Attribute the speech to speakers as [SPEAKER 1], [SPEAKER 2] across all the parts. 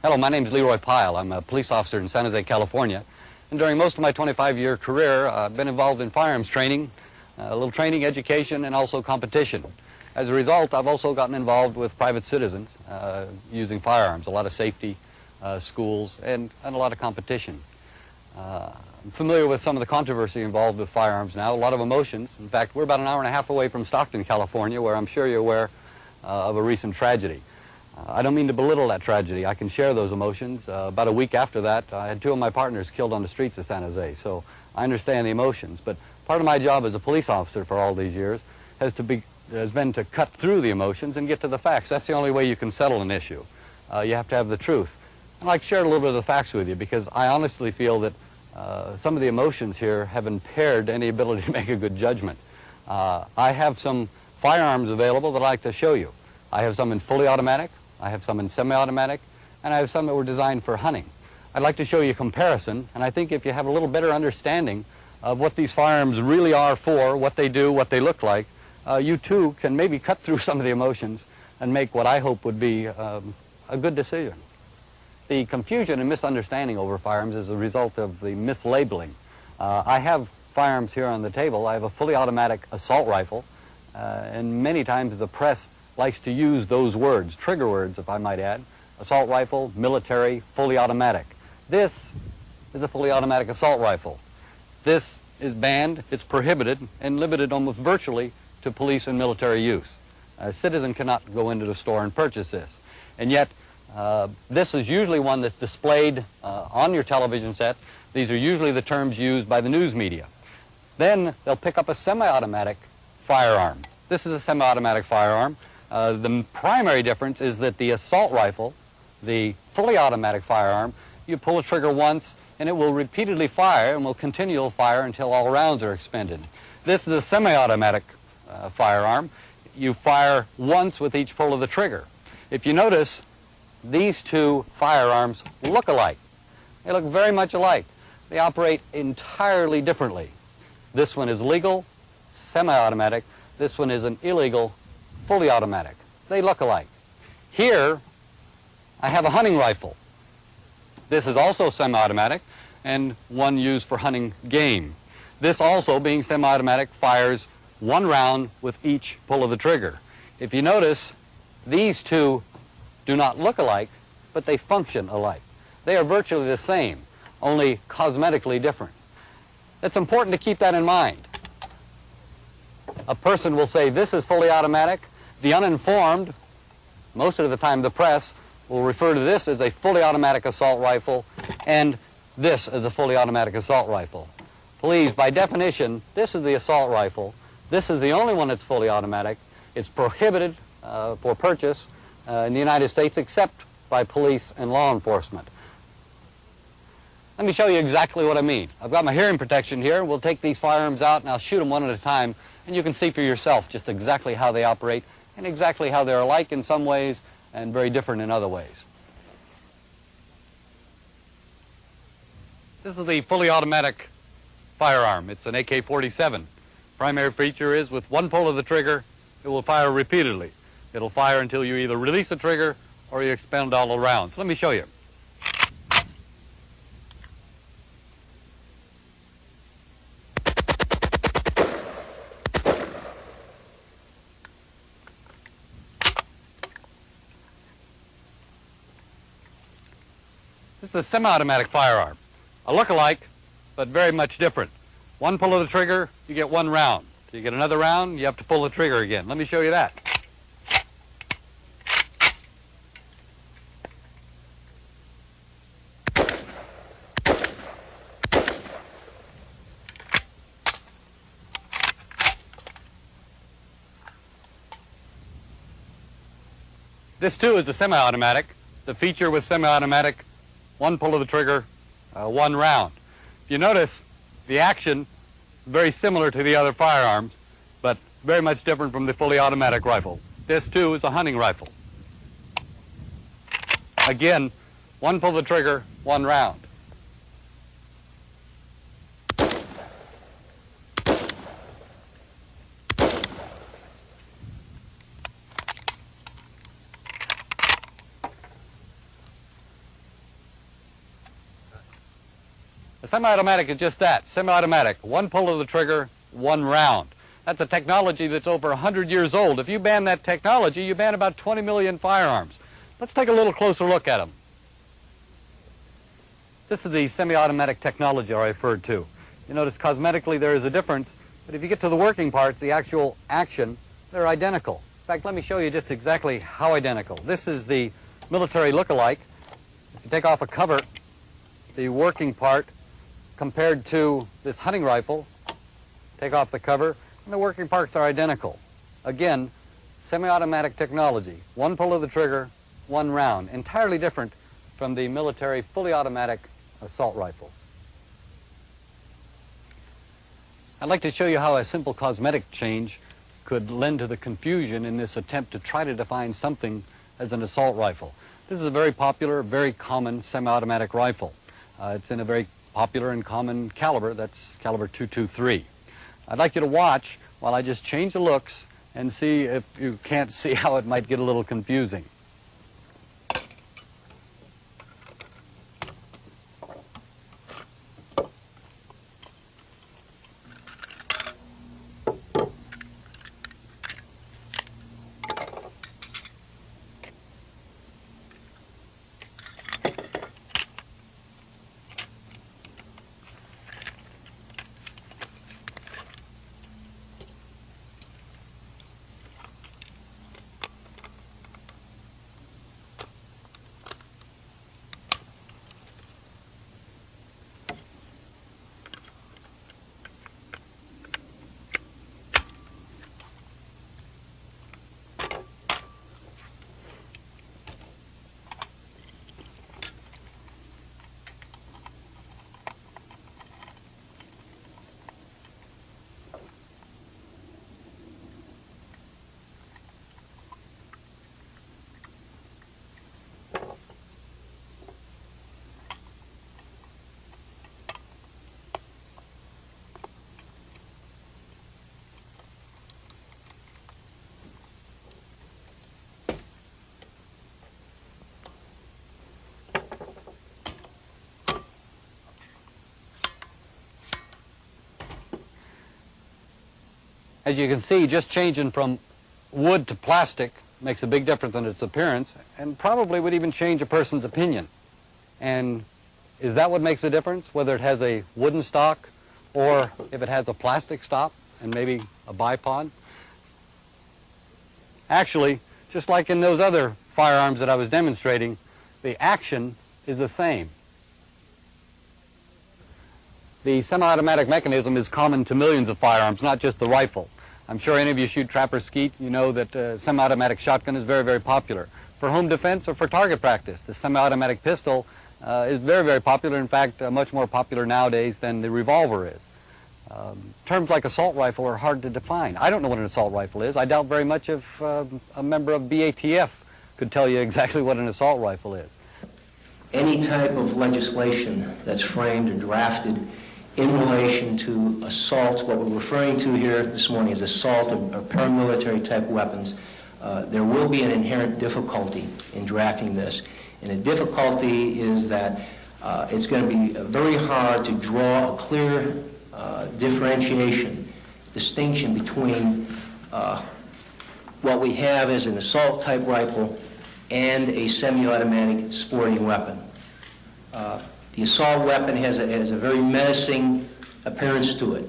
[SPEAKER 1] Hello, my name is Leroy Pyle. I'm a police officer in San Jose, California. And during most of my 25-year career, I've been involved in firearms training, a little training, education, and also competition. As a result, I've also gotten involved with private citizens using firearms, a lot of safety, schools, and a lot of competition. I'm familiar with some of the controversy involved with firearms now, a lot of emotions. In fact, we're about an hour and a half away from Stockton, California, where I'm sure you're aware of a recent tragedy. I don't mean to belittle that tragedy. I can share those emotions. About a week after that, I had two of my partners killed on the streets of San Jose, so I understand the emotions. But part of my job as a police officer for all these years has been to cut through the emotions and get to the facts. That's the only way you can settle an issue. You have to have the truth. I'd like to share a little bit of the facts with you because I honestly feel that some of the emotions here have impaired any ability to make a good judgment. I have some firearms available that I'd like to show you. I have some in fully automatic, I have some in semi-automatic, and I have some that were designed for hunting. I'd like to show you a comparison, and I think if you have a little better understanding of what these firearms really are for, what they do, what they look like, you too can maybe cut through some of the emotions and make what I hope would be a good decision. The confusion and misunderstanding over firearms is a result of the mislabeling. I have firearms here on the table. I have a fully automatic assault rifle, and many times the press likes to use those words, trigger words if I might add, assault rifle, military, fully automatic. This is a fully automatic assault rifle. This is banned, it's prohibited, and limited almost virtually to police and military use. A citizen cannot go into the store and purchase this. And yet, this is usually one that's displayed on your television set. These are usually the terms used by the news media. Then they'll pick up a semi-automatic firearm. This is a semi-automatic firearm. The primary difference is that the assault rifle, the fully automatic firearm, you pull the trigger once and it will repeatedly fire and will continue to fire until all rounds are expended. This is a semi-automatic firearm. You fire once with each pull of the trigger. If you notice, these two firearms look alike. They look very much alike. They operate entirely differently. This one is legal, semi-automatic. This one is an illegal, fully automatic. They look alike. Here, I have a hunting rifle. This is also semi-automatic and one used for hunting game. This also, being semi-automatic, fires one round with each pull of the trigger. If you notice, these two do not look alike, but they function alike. They are virtually the same, only cosmetically different. It's important to keep that in mind. A person will say, this is fully automatic. The uninformed, most of the time the press, will refer to this as a fully automatic assault rifle and this as a fully automatic assault rifle. Please, by definition, this is the assault rifle. This is the only one that's fully automatic. It's prohibited for purchase in the United States except by police and law enforcement. Let me show you exactly what I mean. I've got my hearing protection here. We'll take these firearms out and I'll shoot them one at a time and you can see for yourself just exactly how they operate and exactly how they're alike in some ways and very different in other ways. This is the fully automatic firearm. It's an AK-47. Primary feature is with one pull of the trigger, it will fire repeatedly. It'll fire until you either release the trigger or you expend all the rounds. Let me show you. This is a semi-automatic firearm. A look-alike, but very much different. One pull of the trigger, you get one round. You get another round, you have to pull the trigger again. Let me show you that. This too is a semi-automatic. The feature with semi-automatic, one pull of the trigger, one round. If you notice, the action very similar to the other firearms, but very much different from the fully automatic rifle. This too is a hunting rifle. Again, one pull of the trigger, one round. A semi-automatic is just that, semi-automatic. One pull of the trigger, one round. That's a technology that's over 100 years old. If you ban that technology, you ban about 20 million firearms. Let's take a little closer look at them. This is the semi-automatic technology I referred to. You notice cosmetically there is a difference, but if you get to the working parts, the actual action, they're identical. In fact, let me show you just exactly how identical. This is the military look-alike. If you take off a cover, the working part compared to this hunting rifle, take off the cover, and the working parts are identical. Again, semi-automatic technology. One pull of the trigger, one round. Entirely different from the military fully automatic assault rifles. I'd like to show you how a simple cosmetic change could lend to the confusion in this attempt to try to define something as an assault rifle. This is a very popular, very common semi-automatic rifle. It's in a very popular and common caliber, that's caliber .223. I'd like you to watch while I just change the looks and see if you can't see how it might get a little confusing. As you can see, just changing from wood to plastic makes a big difference in its appearance and probably would even change a person's opinion. And is that what makes a difference, whether it has a wooden stock or if it has a plastic stop and maybe a bipod? Actually, just like in those other firearms that I was demonstrating, the action is the same. The semi-automatic mechanism is common to millions of firearms, not just the rifle. I'm sure any of you shoot trapper skeet, you know that semi-automatic shotgun is very, very popular. For home defense or for target practice, the semi-automatic pistol is very, very popular. In fact, much more popular nowadays than the revolver is. Terms like assault rifle are hard to define. I don't know what an assault rifle is. I doubt very much if a member of BATF could tell you exactly what an assault rifle is.
[SPEAKER 2] Any type of legislation that's framed or drafted in relation to assault, what we're referring to here this morning is assault or paramilitary type weapons, there will be an inherent difficulty in drafting this. And the difficulty is that it's going to be very hard to draw a clear distinction between what we have as an assault type rifle and a semi-automatic sporting weapon. The assault weapon has a very menacing appearance to it.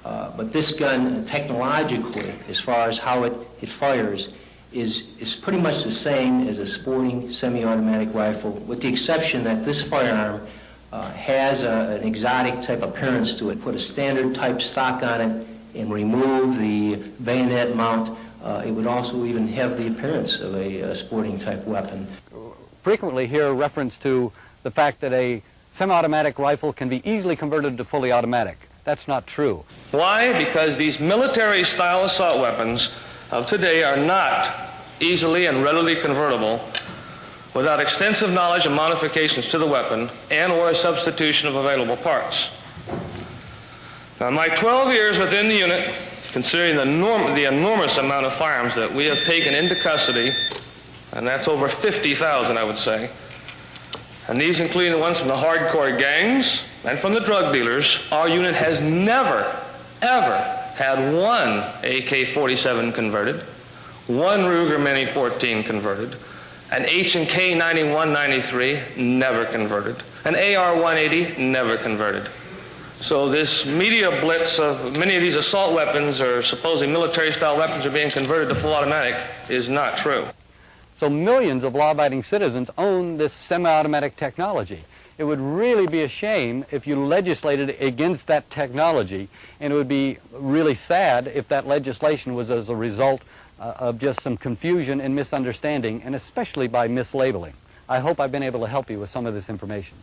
[SPEAKER 2] But this gun, technologically, as far as how it fires, is pretty much the same as a sporting semi-automatic rifle, with the exception that this firearm has an exotic type appearance to it. Put a standard type stock on it and remove the bayonet mount. It would also even have the appearance of a sporting type weapon.
[SPEAKER 1] Frequently hear reference to the fact that a semi-automatic rifle can be easily converted to fully automatic. That's not true.
[SPEAKER 3] Why? Because these military-style assault weapons of today are not easily and readily convertible without extensive knowledge and modifications to the weapon and or a substitution of available parts. Now, in my 12 years within the unit, considering the enormous amount of firearms that we have taken into custody, and that's over 50,000, I would say, and these including the ones from the hardcore gangs, and from the drug dealers, our unit has never, ever had one AK-47 converted, one Ruger Mini 14 converted, an H&K 9193 never converted, an AR-180 never converted. So this media blitz of many of these assault weapons or supposedly military-style weapons are being converted to full automatic is not true.
[SPEAKER 1] So millions of law-abiding citizens own this semi-automatic technology. It would really be a shame if you legislated against that technology, and it would be really sad if that legislation was as a result of just some confusion and misunderstanding, and especially by mislabeling. I hope I've been able to help you with some of this information.